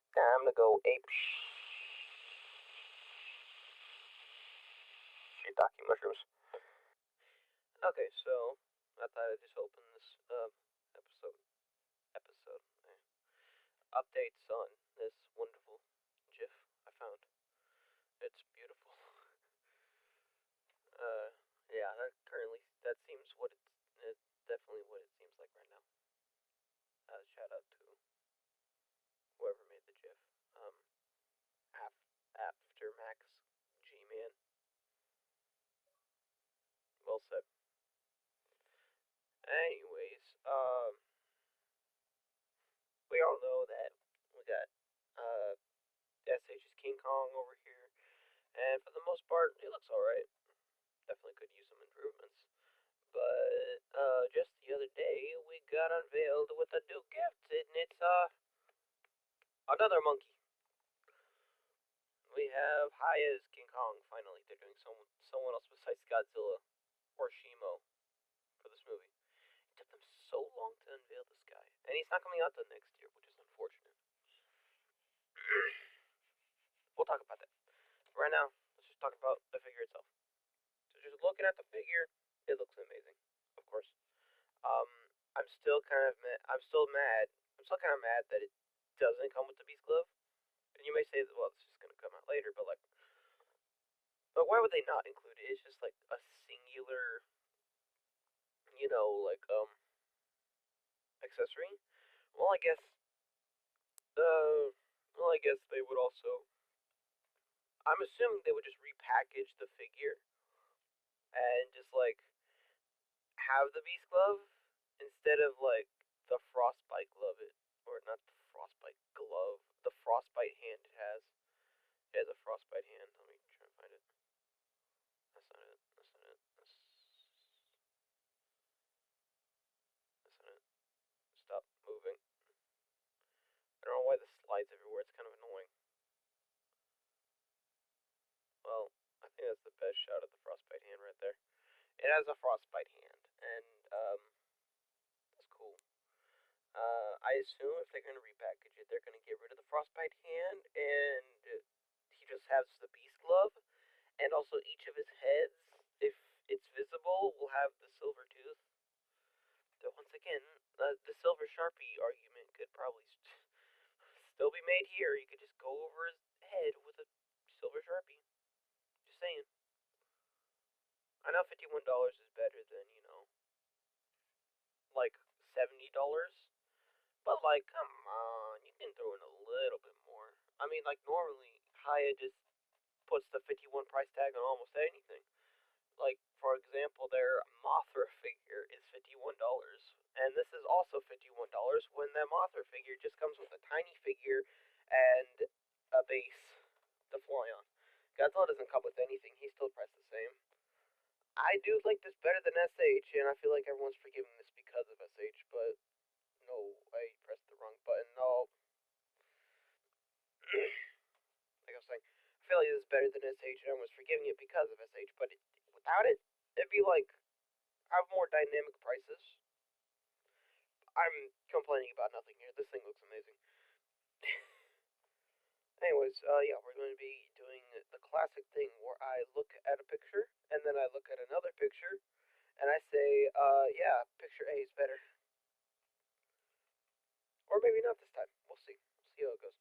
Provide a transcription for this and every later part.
Time to go ape shiitake mushrooms. Okay, so I thought I'd just open this episode updates on this wonderful GIF I found. It's beautiful. Yeah, that seems what it's definitely what it seems like right now. Shout out to whoever made the GIF. Um, after Max G-Man. Well said. Anyways, we all know that we got SH's King Kong over here, and for the most part, it looks alright. Definitely could use some improvements. But just the other day, we got unveiled with a new gift, and it's another monkey. We have HIYA's King Kong. Finally, they're doing someone else besides Godzilla or Shimo for this movie. It took them so long to unveil this guy, and he's not coming out till next year, which is unfortunate. We'll talk about that. Right now, let's just talk about the figure itself. So just looking at the figure, it looks amazing. Of course. Um, I'm still kind of mad. I'm still mad. I'm still kind of mad that it doesn't come with the Beast Glove. And you may say that, well, it's just gonna come out later, but like, but why would they not include it? It's just like a singular, like accessory. Well, I guess. Well, I guess they would also. I'm assuming they would just repackage the figure and just like have the Beast Glove instead of like the Frostbite glove. Or not the Frostbite glove. The Frostbite hand it has. It has a Frostbite hand. Let me try and find it. That's not it. That's not it. That's not it. Stop moving. I don't know why this slides everywhere. It's kind of annoying. Well, I think that's the best shot of the Frostbite hand right there. It has a Frostbite hand, and that's cool. I assume if they're gonna repackage it, they're gonna get rid of the Frostbite hand, and he just has the Beast Glove, and also each of his heads, if it's visible, will have the silver tooth. So once again, the silver Sharpie argument could probably still be made here. You could just go over his head with a silver Sharpie. Just saying. I know $51 is better than, like $70. But like, come on, you can throw in a little bit more. I mean, like normally, HIYA just puts the 51 price tag on almost anything. Like, for example, their Mothra figure is $51, and this is also $51 when that Mothra figure just comes with a tiny figure and a base to fly on. Godzilla doesn't come with anything; he's still priced the same. I do like this better than SH, and I feel like everyone's forgiving this because of SH, but no, I pressed the wrong button. No, like I was saying, I feel like this is better than SH, and everyone's forgiving it because of SH, but without it, it'd be like have more dynamic prices. I'm complaining about nothing here. This thing looks amazing. Anyways, yeah, we're going to be doing the classic thing where I look at a picture and then I look at another picture and I say, yeah, picture A is better. Or maybe not this time. We'll see. We'll see how it goes.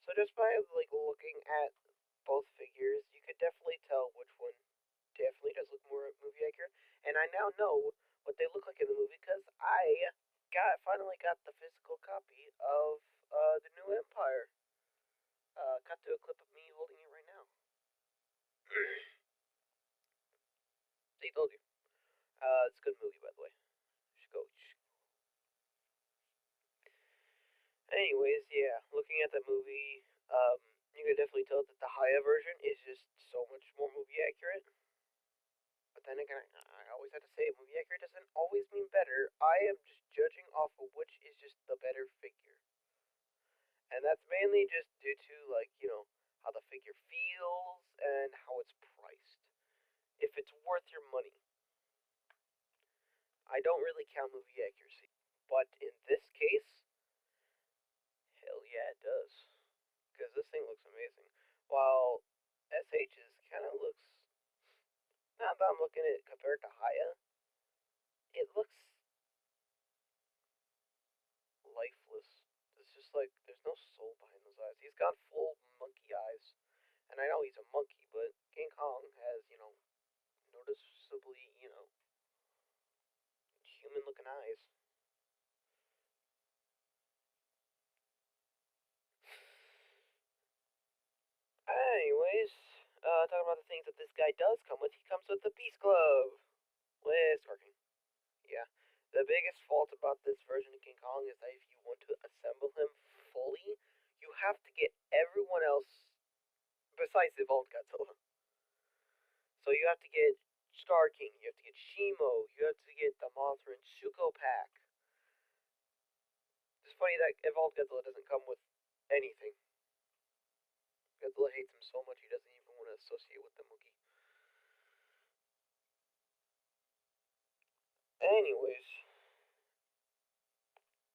So just by like looking at both figures, you could definitely tell which one definitely does look more movie accurate. And I now know what they look like in the movie because I finally got the physical copy of the New Empire. Cut to a clip of me holding it right now. See, told you. It's a good movie, by the way. Should go. Anyways, yeah, looking at the movie, you can definitely tell that the HIYA version is just so much more movie accurate. But then again, I always have to say, movie accurate doesn't always mean better. I am just judging off of which is just the better figure. And that's mainly just due to, like, how the figure feels and how it's priced. If it's worth your money. I don't really count movie accuracy. But in this case, hell yeah, it does. looking at it compared to HIYA, it looks lifeless. It's just like there's no soul behind those eyes. He's got full monkey eyes, and I know he's a monkey, but King Kong has noticeably human-looking eyes. Anyways, talking about the things that this guy does come with, he comes with the Beast Glove with sparking. Yeah. The biggest fault about this version of King Kong is that if you want to assemble him fully, you have to get everyone else besides the Evolved Godzilla. So you have to get Star King, you have to get Shimo, you have to get the Mothra and Zuko pack. It's funny that Evolved Godzilla doesn't come with anything. Godzilla hates him so much he doesn't even want to associate with the Mookie. Anyways,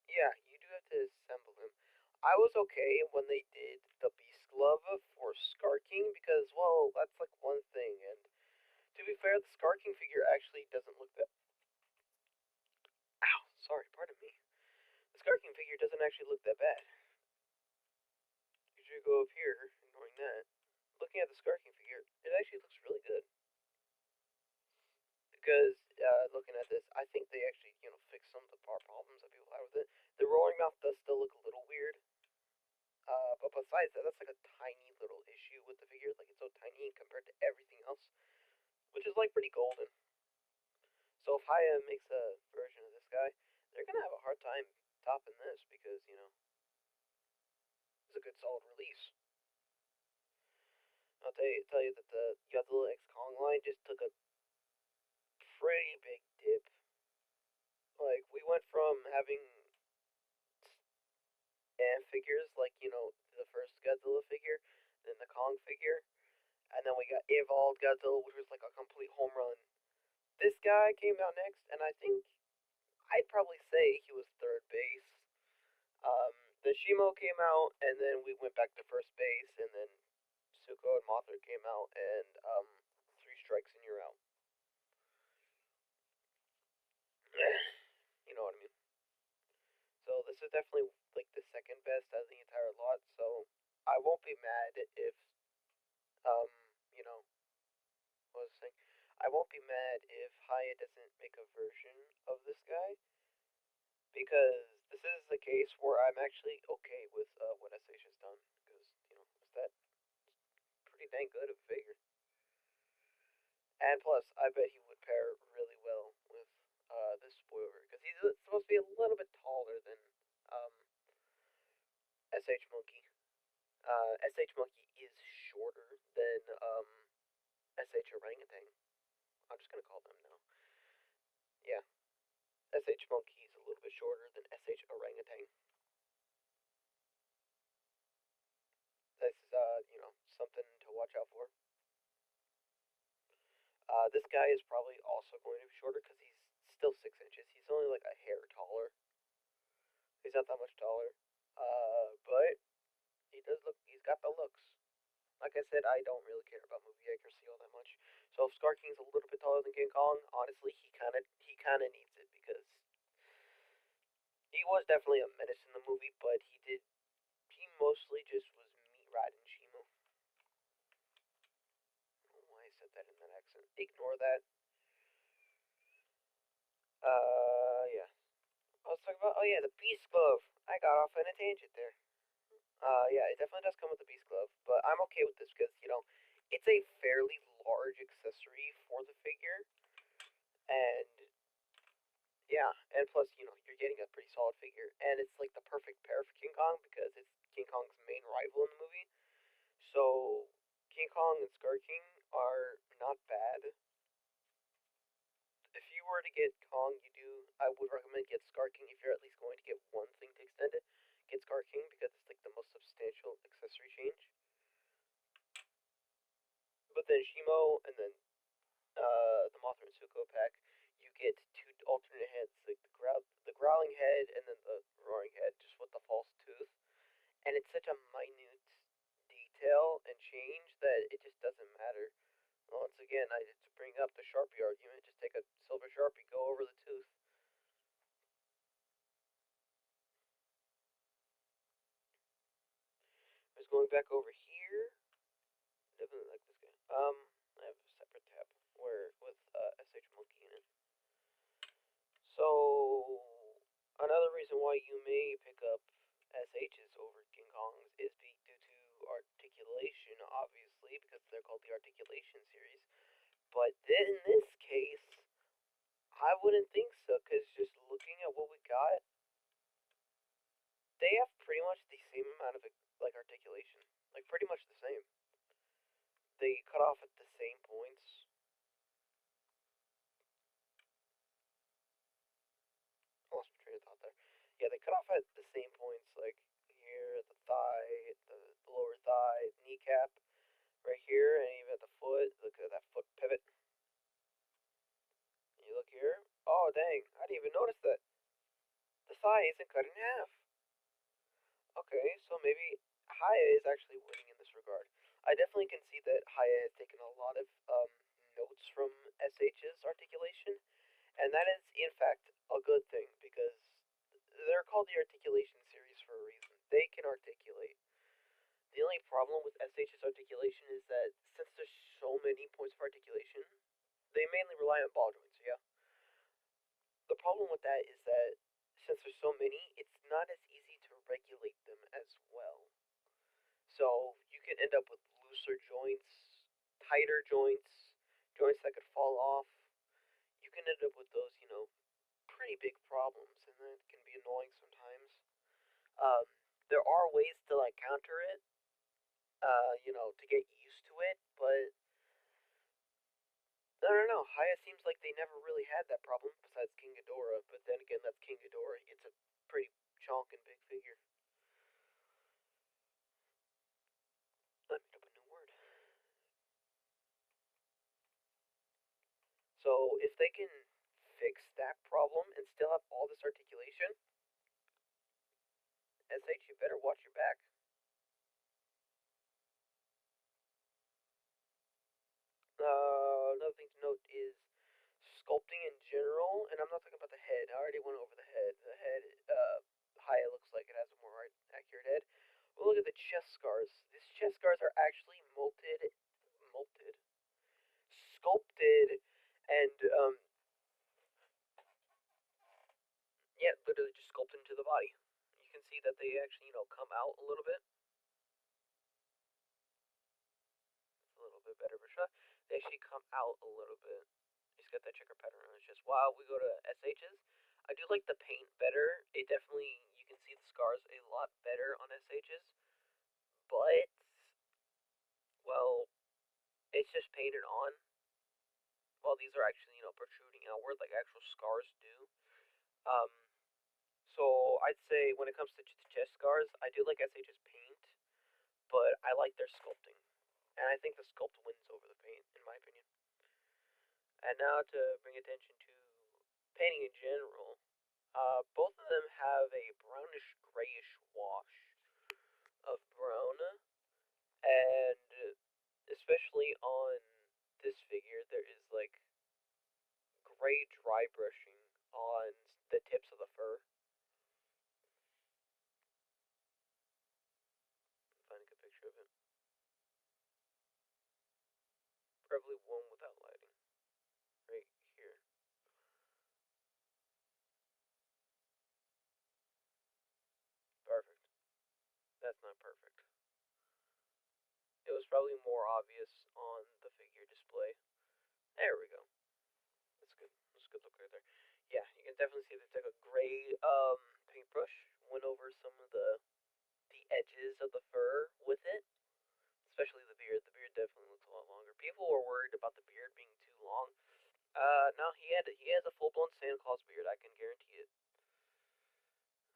yeah, you do have to assemble him. I was okay when they did the Beast Glove for Scar King because, well, that's like one thing. And to be fair, the Scar King figure actually doesn't look that. Ow, sorry, pardon me. The Scar King figure doesn't actually look that bad. You should go up here, ignoring that. Looking at the Scar King figure, it actually looks really good. Because looking at this, I think they actually fixed some of the problems that people had with it. The roaring mouth does still look a little weird. But besides that, that's like a tiny little issue with the figure. Like, it's so tiny compared to everything else, which is like pretty golden. So if HIYA makes a version of this guy, they're gonna have a hard time topping this because it's a good solid release. I'll tell you that the Godzilla X Kong line just took a pretty big dip. Like, we went from having figures like the first Godzilla figure, then the Kong figure, and then we got Evolved Godzilla, which was like a complete home run. This guy came out next, and I think I'd probably say he was third base. The Shimo came out, and then we went back to first base, and then Zuko and Mothra came out, and three strikes and you're out. You know what I mean? So this is definitely like the second best out of the entire lot. So I won't be mad if um you know what was I saying? I won't be mad if HIYA doesn't make a version of this guy because this is the case where I'm actually okay with what SH has done because it's that pretty dang good of a figure. And plus, I bet he would pair really well with this spoiler because he's supposed to be a little bit taller than um, SH Monkey. SH Monkey is shorter than SH Orangutan. I'm just gonna call them now. Yeah, SH Monkey is a little bit shorter than SH Orangutan. That's something to watch out for. This guy is probably also going to be shorter because he's still 6 inches. He's only like a hair taller. He's not that much taller. But he does look. He's got the looks. Like I said, I don't really care about movie accuracy all that much. So if Scar King's a little bit taller than King Kong, honestly, he kind of needs it because he was definitely a menace in the movie, but he mostly just was meat riding Shimo. I don't know why I said that in that accent. Ignore that. Yeah. I was talking about. Oh yeah, the Beast Glove. I got off on a tangent there. Yeah, it definitely does come with the Beast Glove, but I'm okay with this because it's a fairly large accessory for the figure, and yeah, and plus you're getting a pretty solid figure, and it's like the perfect pair for King Kong because it's King Kong's main rival in the movie. So King Kong and Scar King are not bad. If you were to get Kong, I would recommend get Scar King if you're at least going to get one thing to extend it. Get Scar King because it's like the most substantial accessory change. But then Shimo and then the Mothra and Zuko pack, you get two alternate heads, like the growling head and then the roaring head, just with the false tooth. And it's such a minute detail and change that it just doesn't matter. Once again, I just bring bring up the Sharpie argument. Just take a silver Sharpie, go over the tooth. I was going back over here. Definitely like this guy. I have a separate tab where with SHMA in it. So another reason why you may pick up SHs over King Kongs is due to articulation, obviously, because they're called the articulation series. But in this case, I wouldn't think so, because just looking at what we got, they have pretty much the same amount of like articulation, like pretty much the same. They cut off at the same points. I lost my train of thought there. Yeah, they cut off at the same points, like here, the thigh, the lower thigh, kneecap, right here, and even at the foot. Look at that foot pivot. You look here. Oh, dang. I didn't even notice that. The thigh isn't cut in half. Okay, so maybe HIYA is actually winning in this regard. I definitely can see that HIYA has taken a lot of notes from SH's articulation, and that is, in fact, a good thing, because they're called the articulation series for a reason. They can articulate. The only problem with SH's articulation is that since there's so many points of articulation, they mainly rely on ball joints, yeah? The problem with that is that since there's so many, it's not as easy to regulate them as well. So you can end up with looser joints, tighter joints, joints that could fall off. You can end up with those, pretty big problems, and that can be annoying sometimes. There are ways to like counter it, to get used to it, but I don't know. HIYA seems like they never really had that problem besides King Ghidorah, but then again, that's King Ghidorah. It's a pretty chonkin' big figure. I made up a new word. So if they can fix that problem and still have all this articulation, SH, you better watch your back. Another thing to note is sculpting in general, and I'm not talking about the head. I already went over the head. The head, HIYA looks like it has a more accurate head. But look at the chest scars. These chest scars are actually sculpted, and yeah, literally just sculpted into the body. You can see that they actually, come out a little bit. It's a little bit better for sure. They actually come out a little bit. He's got that checker pattern on his chest. While we go to SH's, I do like the paint better. It definitely, you can see the scars a lot better on SH's, but well, it's just painted on. While these are actually, protruding outward like actual scars do. Um, so I'd say when it comes to chest scars, I do like SH's paint, but I like their sculpting, and I think the sculpt wins over the paint in my opinion. And now to bring attention to painting in general, both of them have a brownish grayish wash of brown, and especially on this figure, there is like gray dry brushing on the tips of the fur. Finding a picture of it. Probably one without lighting. Right here. Perfect. That's not perfect. It was probably more obvious on the figure display. There we go. That's good. That's a good look right there. Yeah, you can definitely see they took a gray paintbrush, went over some of the edges of the fur with it, especially the beard. The beard definitely looks a lot longer. People were worried about the beard being too long. No, he has a full blown Santa Claus beard. I can guarantee it.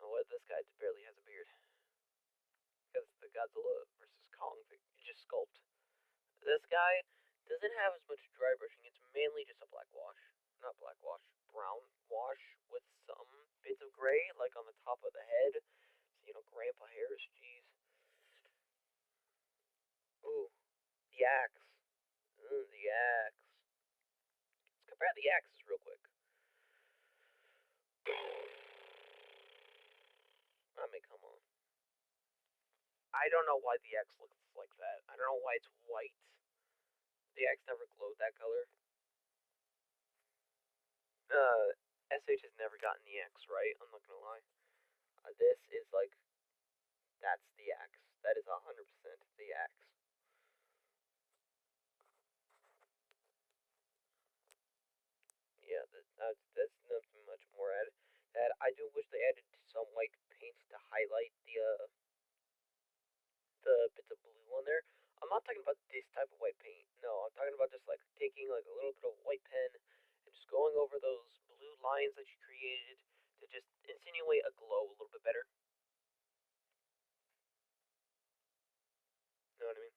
Oh, what this guy barely has a beard because the Godzilla versus Kong just sculpt. This guy doesn't have as much dry brushing. It's mainly just a black wash, not black wash, brown wash with some bits of gray, like on the top of the head. So, grandpa hairs. Jeez. Ooh, the axe. The axe. compare the axes real quick. I mean, come on. I don't know why the X looks like that. I don't know why it's white. The X never glowed that color. SH has never gotten the X right. I'm not gonna lie. This is like, that's the X. That is 100% the X. Yeah, that's nothing much more added. That I do wish they added some white paint to highlight the bits of blue on there. I'm not talking about this type of white paint. No, I'm talking about just like taking like a little bit of white pen and just going over those blue lines that you created to just insinuate a glow a little bit better. You know what I mean?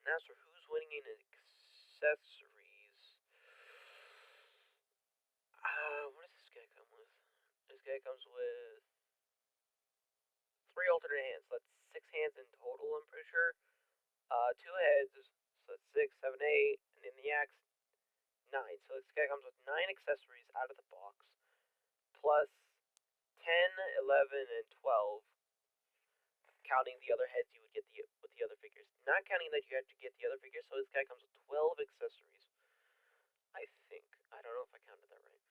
Now, for who's winning in accessories? What does this guy come with? This guy comes with 3 alternate hands. So that's 6 hands in total, I'm pretty sure. 2 heads, so that's 6, 7, 8, and then the axe, 9. So this guy comes with 9 accessories out of the box, plus 10, 11, and 12, counting the other heads you would get with the other figures. Not counting that you have to get the other figures, so this guy comes with 12 accessories. I think. I don't know if I counted that right.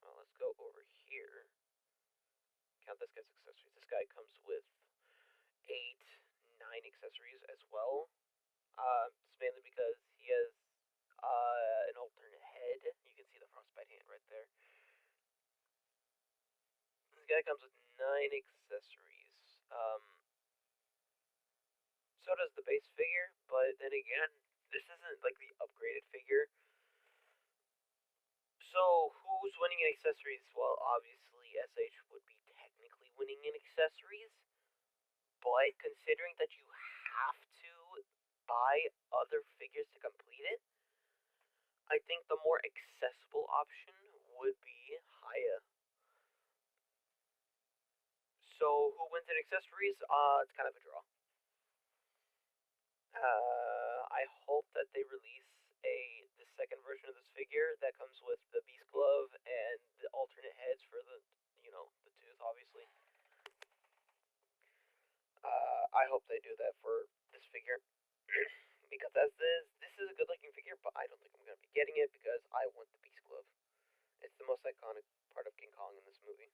Well, let's go over here. Count this guy's accessories. This guy comes with 8, 9 accessories as well. It's mainly because he has an alternate head. You can see the frostbite hand right there. This guy comes with 9 accessories. So does the base figure, but then again, this isn't like the upgraded figure. So who's winning in accessories? Well, obviously SH would be technically winning in accessories, but considering that you have to buy other figures to complete it, I think the more accessible option would be HIYA. So who wins in accessories? It's kind of a draw. I hope that they release the second version of this figure that comes with the beast glove and the alternate heads for the tooth, obviously. I hope they do that for this figure. Because as this is a good looking figure, but I don't think I'm gonna be getting it because I want the beast glove. It's the most iconic part of King Kong in this movie.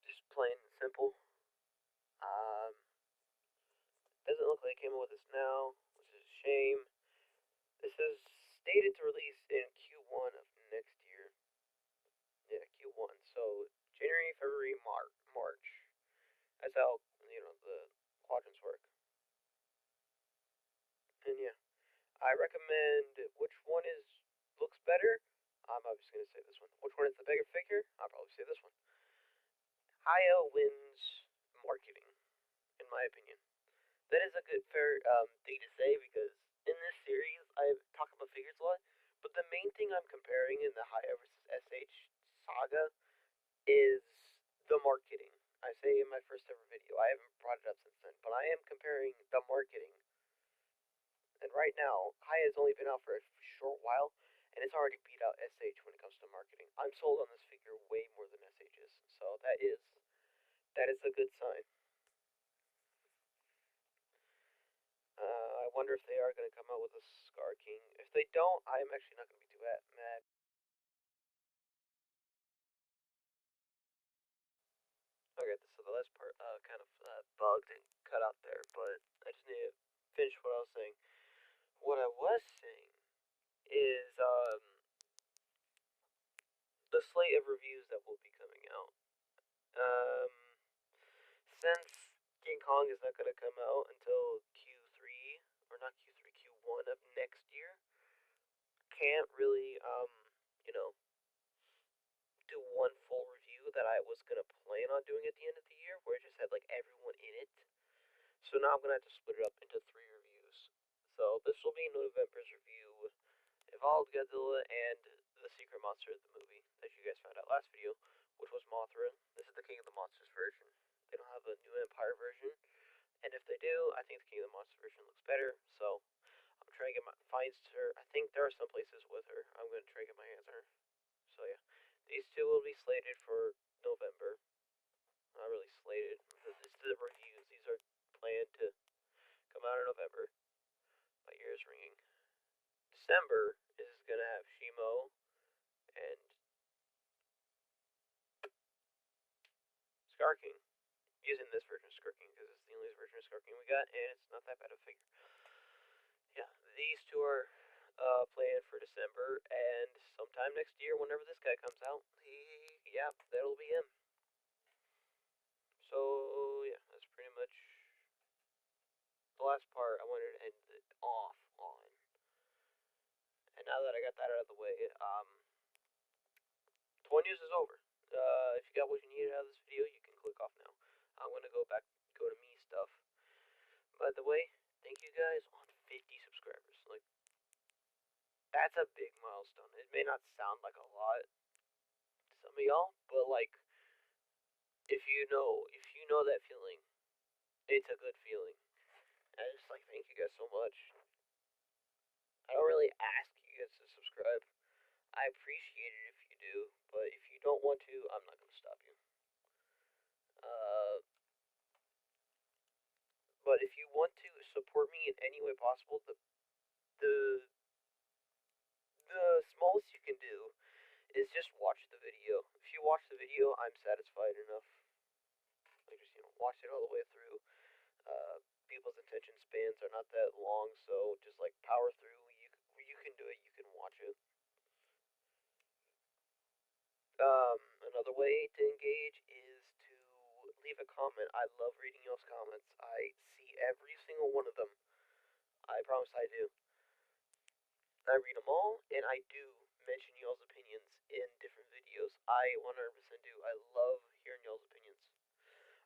Just plain and simple. Doesn't look like it came out with this now, which is a shame. This is stated to release in Q1 of next year. Yeah, Q1. So January, February, March. That's how the quadrants work. And yeah, I recommend. Which one looks better? I'm obviously gonna say this one. Which one is the bigger figure? I'll probably say this one. HIYA wins marketing, in my opinion. That is a good fair thing to say because in this series I've talked about figures a lot, but the main thing I'm comparing in the HIYA versus SH saga is the marketing. I say in my first ever video. I haven't brought it up since then, but I am comparing the marketing. And right now, HIYA has only been out for a short while, and it's already beat out SH when it comes to marketing. I'm sold on this figure way more than SH is, so that is a good sign. I wonder if they are going to come out with a Scar King. If they don't, I'm actually not going to be too mad. Okay, so the last part kind of bugged and cut out there, but I just need to finish what I was saying. What I was saying is the slate of reviews that will be coming out. Um, since King Kong is not going to come out until Q3, or not Q3, Q1 of next year, can't really, do one full review that I was going to plan on doing at the end of the year, where it just had, like, everyone in it. So now I'm going to have to split it up into 3 reviews. So this will be November's review, Evolved Godzilla and the Secret Monster of the movie that you guys found out last video, which was Mothra. This is the King of the Monsters version. They don't have a New Empire version, and if they do, I think Skarking. Using this version of Skarking because it's the only version of Skarking we got, and it's not that bad of a figure. Yeah, these two are planned for December, and sometime next year, whenever this guy comes out, yeah, that'll be him. So yeah, that's pretty much the last part I wanted to end it off on. And now that I got that out of the way, 20 news is over. If you got what you needed out of this video, you can click off now. I'm gonna go to me stuff. By the way, thank you guys on 50 subscribers. Like, that's a big milestone. It may not sound like a lot to some of y'all, but like, if you know that feeling, it's a good feeling. And it's like, thank you guys so much. I don't really ask you guys to subscribe. I appreciate it if you do, but if you don't want to, I'm not gonna stop you. But if you want to support me in any way possible, the the smallest you can do is just watch the video. If you watch the video, I'm satisfied enough. Like, just watch it all the way through. People's attention spans are not that long, so just like power through. You can do it. You can watch it. Another way to engage is to leave a comment. I love reading y'all's comments. I see every single one of them. I promise I do. I read them all, and I do mention y'all's opinions in different videos. I 100% do. I love hearing y'all's opinions.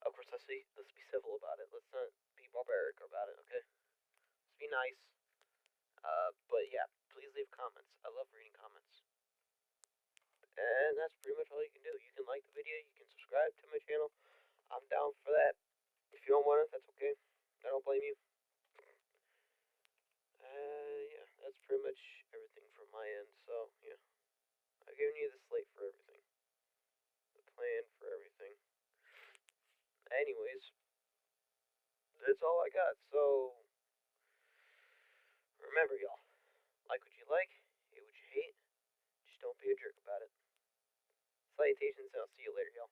Of course, let's be civil about it. Let's not be barbaric about it, okay? Let's be nice. But yeah, please leave comments. I love reading comments. And that's pretty much all you can do. You can like the video, you can subscribe to my channel. I'm down for that. If you don't want it, that's okay. I don't blame you. Yeah, that's pretty much everything from my end. So, yeah. I've given you the slate for everything. The plan for everything. Anyways, that's all I got. So, remember, y'all. Like what you like, hate what you hate. Just don't be a jerk about it. Salutations, and I'll see you later, y'all.